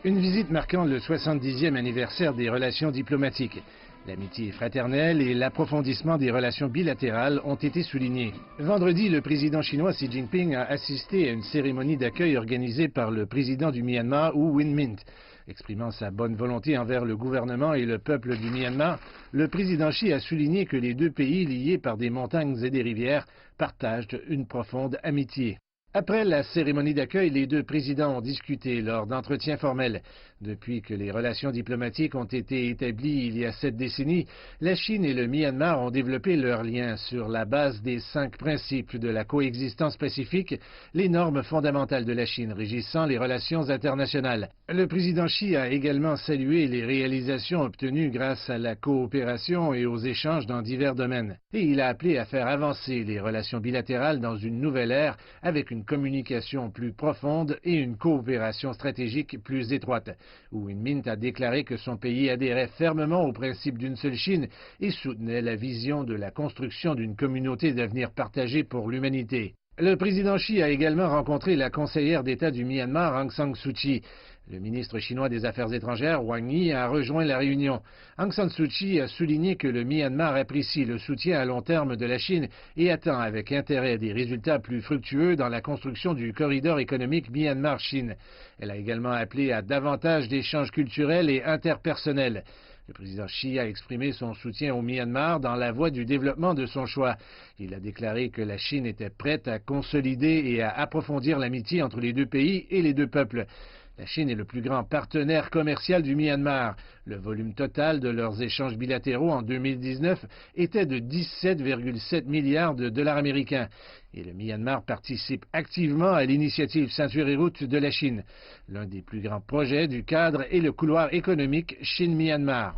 Une visite marquant le 70e anniversaire des relations diplomatiques. L'amitié fraternelle et l'approfondissement des relations bilatérales ont été soulignés. Vendredi, le président chinois Xi Jinping a assisté à une cérémonie d'accueil organisée par le président du Myanmar, U Win Mint. Exprimant sa bonne volonté envers le gouvernement et le peuple du Myanmar, le président Xi a souligné que les deux pays, liés par des montagnes et des rivières, partagent une profonde amitié. Après la cérémonie d'accueil, les deux présidents ont discuté lors d'entretiens formels. Depuis que les relations diplomatiques ont été établies il y a 7 décennies, la Chine et le Myanmar ont développé leurs liens sur la base des 5 principes de la coexistence pacifique, les normes fondamentales de la Chine régissant les relations internationales. Le président Xi a également salué les réalisations obtenues grâce à la coopération et aux échanges dans divers domaines. Et il a appelé à faire avancer les relations bilatérales dans une nouvelle ère avec une communication plus profonde et une coopération stratégique plus étroite. U Win Mint a déclaré que son pays adhérait fermement au principe d'une seule Chine et soutenait la vision de la construction d'une communauté d'avenir partagée pour l'humanité. Le président Xi a également rencontré la conseillère d'État du Myanmar, Aung San Suu Kyi. Le ministre chinois des Affaires étrangères, Wang Yi, a rejoint la réunion. Aung San Suu Kyi a souligné que le Myanmar apprécie le soutien à long terme de la Chine et attend avec intérêt des résultats plus fructueux dans la construction du corridor économique Myanmar-Chine. Elle a également appelé à davantage d'échanges culturels et interpersonnels. Le président Xi a exprimé son soutien au Myanmar dans la voie du développement de son choix. Il a déclaré que la Chine était prête à consolider et à approfondir l'amitié entre les deux pays et les deux peuples. La Chine est le plus grand partenaire commercial du Myanmar. Le volume total de leurs échanges bilatéraux en 2019 était de 17,7 milliards de dollars américains. Et le Myanmar participe activement à l'initiative Ceinture et Route de la Chine. L'un des plus grands projets du cadre est le couloir économique Chine-Myanmar.